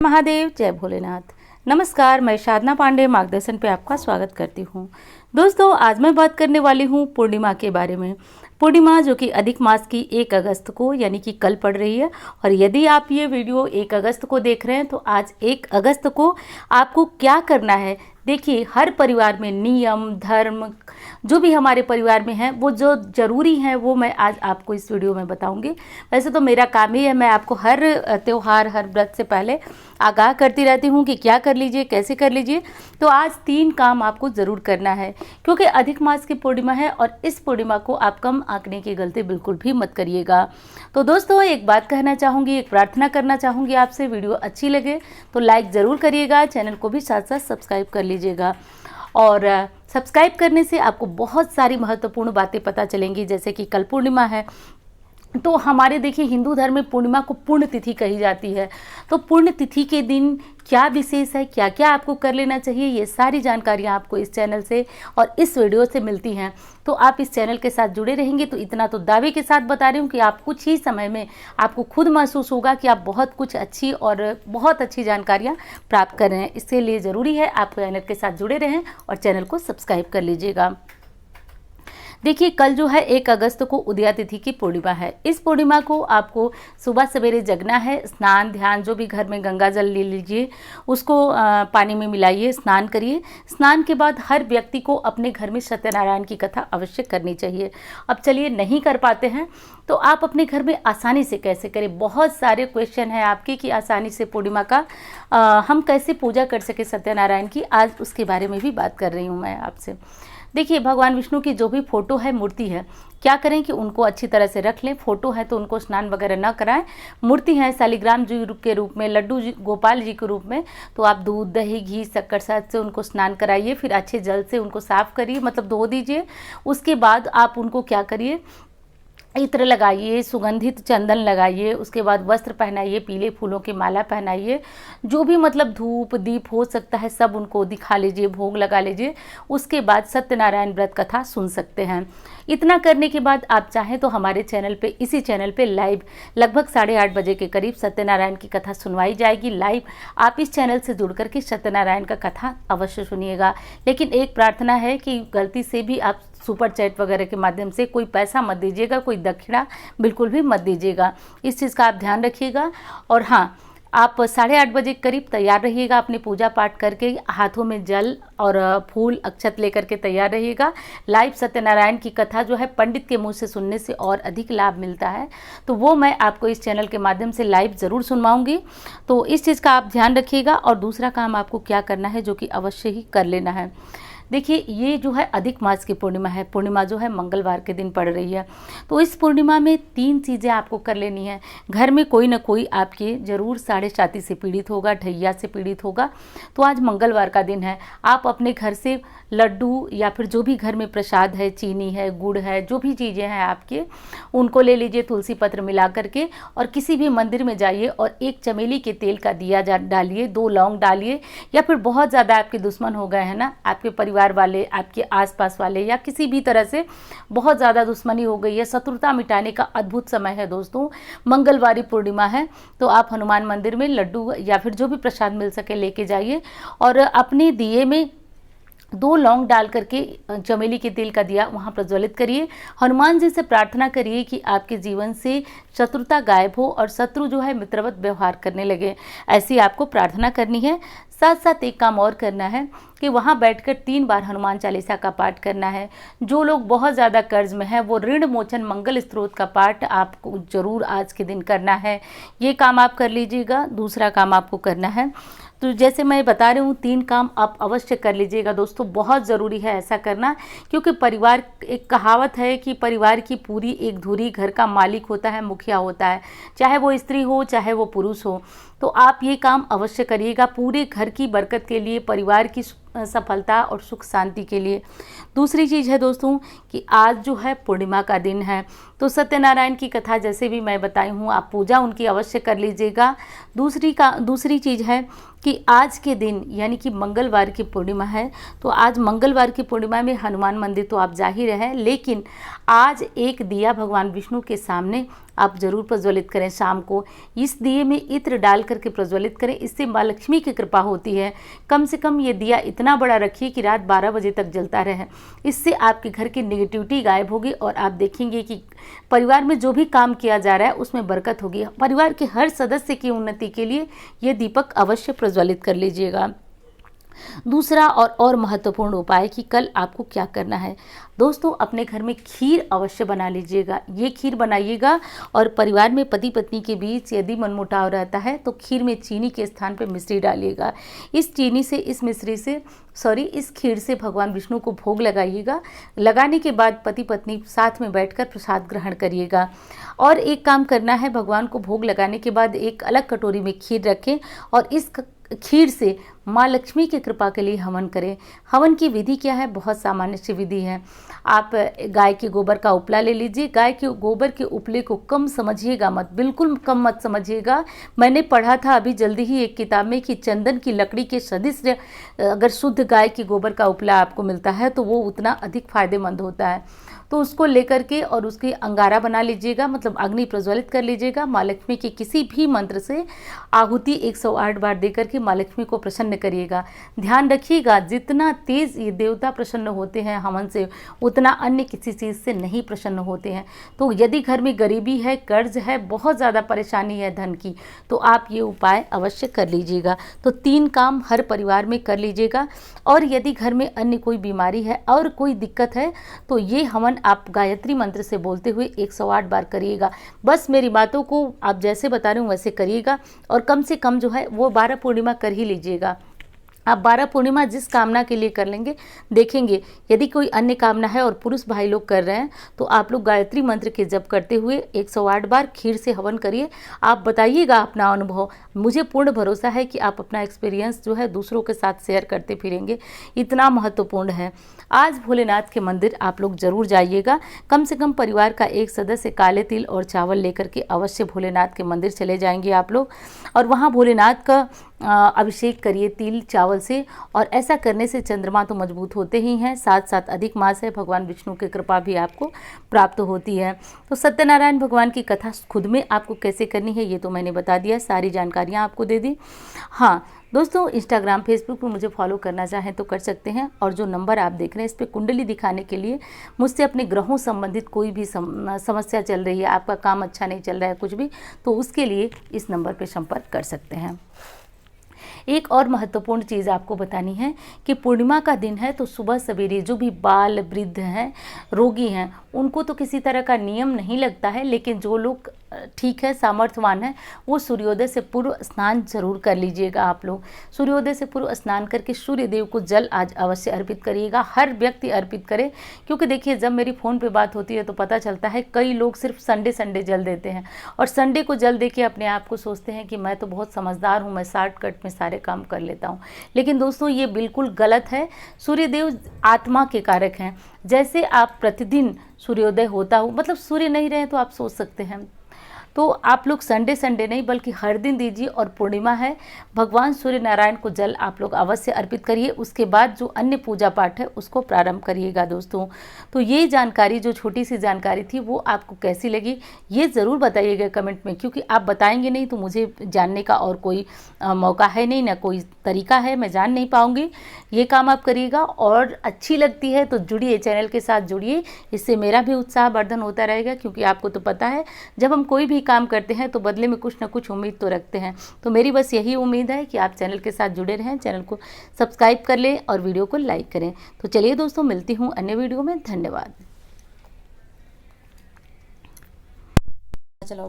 महादेव, जय भोलेनाथ। नमस्कार, मैं साधना पांडे मार्गदर्शन पे आपका स्वागत करती हूँ। दोस्तों, आज मैं बात करने वाली हूँ पूर्णिमा के बारे में। पूर्णिमा जो कि अधिक मास की 1 अगस्त को यानी कि कल पड़ रही है। और यदि आप ये वीडियो 1 अगस्त को देख रहे हैं तो आज 1 अगस्त को आपको क्या करना है। देखिए, हर परिवार में नियम धर्म जो भी हमारे परिवार में है वो जो ज़रूरी है वो मैं आज आपको इस वीडियो में बताऊंगी। वैसे तो मेरा काम ही है, मैं आपको हर त्यौहार हर व्रत से पहले आगाह करती रहती हूँ कि क्या कर लीजिए, कैसे कर लीजिए। तो आज 3 काम आपको ज़रूर करना है क्योंकि अधिक मास की पूर्णिमा है और इस पूर्णिमा को आप कम आंकने की गलती बिल्कुल भी मत करिएगा। तो दोस्तों, एक बात कहना चाहूँगी, एक प्रार्थना करना चाहूँगी आपसे। वीडियो अच्छी लगे तो लाइक ज़रूर करिएगा, चैनल को भी साथ साथ सब्सक्राइब कर लीजिएगा। और सब्सक्राइब करने से आपको बहुत सारी महत्वपूर्ण बातें पता चलेंगी। जैसे कि कल पूर्णिमा है तो हमारे देखिए हिंदू धर्म में पूर्णिमा को पुण्य तिथि कही जाती है। तो पुण्य तिथि के दिन क्या विशेष है, क्या क्या आपको कर लेना चाहिए, ये सारी जानकारियाँ आपको इस चैनल से और इस वीडियो से मिलती हैं। तो आप इस चैनल के साथ जुड़े रहेंगे तो इतना तो दावे के साथ बता रही हूँ कि आप कुछ ही समय में आपको खुद महसूस होगा कि आप बहुत कुछ अच्छी और बहुत अच्छी जानकारियाँ प्राप्त कर रहे हैं। इसके लिए ज़रूरी है आप चैनल के साथ जुड़े रहें और चैनल को सब्सक्राइब कर लीजिएगा। देखिए, कल जो है 1 अगस्त को उदया तिथि की पूर्णिमा है। इस पूर्णिमा को आपको सुबह सवेरे जगना है, स्नान ध्यान जो भी घर में गंगा जल ले लीजिए, उसको पानी में मिलाइए, स्नान करिए। स्नान के बाद हर व्यक्ति को अपने घर में सत्यनारायण की कथा अवश्य करनी चाहिए। अब चलिए, नहीं कर पाते हैं तो आप अपने घर में आसानी से कैसे करें। बहुत सारे क्वेश्चन हैं आपके कि आसानी से पूर्णिमा का हम कैसे पूजा कर सके सत्यनारायण की। आज उसके बारे में भी बात कर रही हूँ मैं आपसे। देखिए, भगवान विष्णु की जो भी फोटो है, मूर्ति है, क्या करें कि उनको अच्छी तरह से रख लें। फोटो है तो उनको स्नान वगैरह ना कराएं। मूर्ति है शालिग्राम जी के रूप में, लड्डू जी गोपाल जी के रूप में, तो आप दूध दही घी शक्कर साथ से उनको स्नान कराइए। फिर अच्छे जल से उनको साफ करिए, मतलब धो दीजिए। उसके बाद आप उनको क्या करिए, इत्र लगाइए, सुगंधित चंदन लगाइए, उसके बाद वस्त्र पहनाइए, पीले फूलों की माला पहनाइए, जो भी मतलब धूप दीप हो सकता है सब उनको दिखा लीजिए, भोग लगा लीजिए। उसके बाद सत्यनारायण व्रत कथा सुन सकते हैं। इतना करने के बाद आप चाहें तो हमारे चैनल पे, इसी चैनल पे लाइव लगभग 8:30 बजे के करीब सत्यनारायण की कथा सुनवाई जाएगी लाइव। आप इस चैनल से जुड़ करके सत्यनारायण का कथा अवश्य सुनिएगा। लेकिन एक प्रार्थना है कि गलती से भी आप सुपर चैट वगैरह के माध्यम से कोई पैसा मत दीजिएगा, कोई दक्षिणा बिल्कुल भी मत दीजिएगा। इस चीज़ का आप ध्यान रखिएगा। और हाँ, आप 8:30 बजे करीब तैयार रहिएगा, अपनी पूजा पाठ करके हाथों में जल और फूल अक्षत लेकर के तैयार रहिएगा। लाइव सत्यनारायण की कथा जो है पंडित के मुंह से सुनने से और अधिक लाभ मिलता है, तो वो मैं आपको इस चैनल के माध्यम से लाइव ज़रूर सुनवाऊंगी। तो इस चीज़ का आप ध्यान रखिएगा। और दूसरा काम आपको क्या करना है जो कि अवश्य ही कर लेना है। देखिए, ये जो है अधिक मास की पूर्णिमा है। पूर्णिमा जो है मंगलवार के दिन पड़ रही है। तो इस पूर्णिमा में 3 चीज़ें आपको कर लेनी है। घर में कोई ना कोई आपके ज़रूर साढ़े साथी से पीड़ित होगा, ढैया से पीड़ित होगा। तो आज मंगलवार का दिन है, आप अपने घर से लड्डू या फिर जो भी घर में प्रसाद है, चीनी है, गुड़ है, जो भी चीज़ें हैं आपके, उनको ले लीजिए तुलसी पत्र मिला करके और किसी भी मंदिर में जाइए और 1 चमेली के तेल का दिया डालिए, 2 लौंग डालिए। या फिर बहुत ज़्यादा आपके दुश्मन हो गए हैं ना, आपके परिवार वाले, आपके आसपास वाले या किसी भी तरह से बहुत ज़्यादा दुश्मनी हो गई है, शत्रुता मिटाने का अद्भुत समय है दोस्तों। मंगलवारी पूर्णिमा है तो आप हनुमान मंदिर में लड्डू या फिर जो भी प्रसाद मिल सके लेके जाइए और अपने दिए में 2 लौंग डाल करके चमेली के तेल का दिया वहाँ प्रज्वलित करिए। हनुमान जी से प्रार्थना करिए कि आपके जीवन से शत्रुता गायब हो और शत्रु जो है मित्रवत व्यवहार करने लगे। ऐसी आपको प्रार्थना करनी है। साथ साथ एक काम और करना है कि वहाँ बैठकर 3 बार हनुमान चालीसा का पाठ करना है। जो लोग बहुत ज़्यादा कर्ज में हैं वो ऋण मोचन मंगल स्त्रोत का पाठ आपको ज़रूर आज के दिन करना है। ये काम आप कर लीजिएगा। दूसरा काम आपको करना है, तो जैसे मैं बता रही हूँ 3 काम आप अवश्य कर लीजिएगा दोस्तों। बहुत ज़रूरी है ऐसा करना क्योंकि परिवार, एक कहावत है कि परिवार की पूरी एक धुरी घर का मालिक होता है, मुखिया होता है, चाहे वो स्त्री हो चाहे वो पुरुष हो। तो आप ये काम अवश्य करिएगा पूरे घर की बरकत के लिए, परिवार की सफलता और सुख शांति के लिए। दूसरी चीज़ है दोस्तों कि आज जो है पूर्णिमा का दिन है, तो सत्यनारायण की कथा जैसे भी मैं बताई हूँ, आप पूजा उनकी अवश्य कर लीजिएगा। दूसरी चीज़ है कि आज के दिन यानी कि मंगलवार की पूर्णिमा है, तो आज मंगलवार की पूर्णिमा में हनुमान मंदिर तो आप जा ही रहे हैं, लेकिन आज एक दिया भगवान विष्णु के सामने आप जरूर प्रज्वलित करें। शाम को इस दिए में इत्र डाल करके प्रज्वलित करें, इससे माँ लक्ष्मी की कृपा होती है। कम से कम ये दिया इतना बड़ा रखिए कि रात 12 बजे तक जलता रहे। इससे आपके घर की नेगेटिविटी गायब होगी और आप देखेंगे कि परिवार में जो भी काम किया जा रहा है उसमें बरकत होगी। परिवार के हर सदस्य की उन्नति के लिए ये दीपक अवश्य प्रज्वलित कर लीजिएगा। दूसरा और महत्वपूर्ण उपाय कि कल आपको क्या करना है दोस्तों, अपने घर में खीर अवश्य बना लीजिएगा। ये खीर बनाइएगा और परिवार में पति पत्नी के बीच यदि मनमुटाव रहता है तो खीर में चीनी के स्थान पर मिश्री डालिएगा। इस खीर से भगवान विष्णु को भोग लगाइएगा। लगाने के बाद पति पत्नी साथ में बैठकर प्रसाद ग्रहण करिएगा। और एक काम करना है, भगवान को भोग लगाने के बाद एक अलग कटोरी में खीर रखें और इस खीर से माँ लक्ष्मी की कृपा के लिए हवन करें। हवन की विधि क्या है? बहुत सामान्य सी विधि है। आप गाय के गोबर का उपला ले लीजिए। गाय के गोबर के उपले को कम समझिएगा मत, बिल्कुल कम मत समझिएगा। मैंने पढ़ा था अभी जल्दी ही एक किताब में कि चंदन की लकड़ी के सदृश अगर शुद्ध गाय के गोबर का उपला आपको मिलता है तो वो उतना अधिक फायदेमंद होता है। तो उसको लेकर के और उसकी अंगारा बना लीजिएगा, मतलब अग्नि प्रज्वलित कर लीजिएगा। माँ लक्ष्मी के किसी भी मंत्र से आहुति 108 बार देकर के माँ लक्ष्मी को प्रसन्न करिएगा। ध्यान रखिएगा, जितना तेज ये देवता प्रसन्न होते हैं हवन से, उतना अन्य किसी चीज़ से नहीं प्रसन्न होते हैं। तो यदि घर में गरीबी है, कर्ज है, बहुत ज़्यादा परेशानी है धन की, तो आप ये उपाय अवश्य कर लीजिएगा। तो 3 काम हर परिवार में कर लीजिएगा। और यदि घर में अन्य कोई बीमारी है और कोई दिक्कत है तो ये हवन आप गायत्री मंत्र से बोलते हुए 108 बार करिएगा। बस मेरी बातों को आप जैसे बता रहे हूँ वैसे करिएगा और कम से कम जो है वो 12 पूर्णिमा कर ही लीजिएगा। आप 12 पूर्णिमा जिस कामना के लिए कर लेंगे, देखेंगे यदि कोई अन्य कामना है और पुरुष भाई लोग कर रहे हैं तो आप लोग गायत्री मंत्र के जप करते हुए 108 बार खीर से हवन करिए। आप बताइएगा अपना अनुभव। मुझे पूर्ण भरोसा है कि आप अपना एक्सपीरियंस जो है दूसरों के साथ शेयर करते फिरेंगे, इतना महत्वपूर्ण है। आज भोलेनाथ के मंदिर आप लोग जरूर जाइएगा। कम से कम परिवार का एक सदस्य काले तिल और चावल लेकर के अवश्य भोलेनाथ के मंदिर चले जाएंगे आप लोग, और वहाँ भोलेनाथ का अभिषेक करिए तिल चावल से। और ऐसा करने से चंद्रमा तो मजबूत होते ही हैं, साथ साथ अधिक मास है, भगवान विष्णु की कृपा भी आपको प्राप्त होती है। तो सत्यनारायण भगवान की कथा खुद में आपको कैसे करनी है ये तो मैंने बता दिया, सारी जानकारियाँ आपको दे दी। हाँ दोस्तों, इंस्टाग्राम फेसबुक पर मुझे फॉलो करना चाहें तो कर सकते हैं। और जो नंबर आप देख रहे हैं इस पर कुंडली दिखाने के लिए मुझसे अपने ग्रहों संबंधित कोई भी समस्या चल रही है, आपका काम अच्छा नहीं चल रहा है कुछ भी, तो उसके लिए इस नंबर पर संपर्क कर सकते हैं। एक और महत्वपूर्ण चीज़ आपको बतानी है कि पूर्णिमा का दिन है तो सुबह सवेरे जो भी बाल वृद्ध हैं, रोगी हैं, उनको तो किसी तरह का नियम नहीं लगता है, लेकिन जो लोग ठीक है सामर्थ्यवान है वो सूर्योदय से पूर्व स्नान जरूर कर लीजिएगा। आप लोग सूर्योदय से पूर्व स्नान करके सूर्य देव को जल आज अवश्य अर्पित करिएगा। हर व्यक्ति अर्पित करे, क्योंकि देखिए जब मेरी फ़ोन पे बात होती है तो पता चलता है कई लोग सिर्फ संडे जल देते हैं और संडे को जल दे के अपने आप को सोचते हैं कि मैं तो बहुत समझदार हूँ, मैं शॉर्टकट में सारे काम कर लेता हूँ। लेकिन दोस्तों ये बिल्कुल गलत है। सूर्यदेव आत्मा के कारक हैं। जैसे आप प्रतिदिन सूर्योदय होता हो, मतलब सूर्य नहीं रहे तो आप सोच सकते हैं, तो आप लोग संडे नहीं बल्कि हर दिन दीजिए। और पूर्णिमा है, भगवान सूर्य नारायण को जल आप लोग अवश्य अर्पित करिए। उसके बाद जो अन्य पूजा पाठ है उसको प्रारंभ करिएगा दोस्तों। तो ये जानकारी, जो छोटी सी जानकारी थी, वो आपको कैसी लगी ये ज़रूर बताइएगा कमेंट में, क्योंकि आप बताएंगे नहीं तो मुझे जानने का और कोई मौका है नहीं, ना कोई तरीका है, मैं जान नहीं पाऊँगी। ये काम आप करिएगा और अच्छी लगती है तो जुड़िए, चैनल के साथ जुड़िए, इससे मेरा भी उत्साह वर्धन होता रहेगा। क्योंकि आपको तो पता है जब हम कोई भी काम करते हैं तो बदले में कुछ ना कुछ उम्मीद तो रखते हैं। तो मेरी बस यही उम्मीद है कि आप चैनल के साथ जुड़े रहें, चैनल को सब्सक्राइब कर लें और वीडियो को लाइक करें। तो चलिए दोस्तों, मिलती हूँ अन्य वीडियो में। धन्यवाद।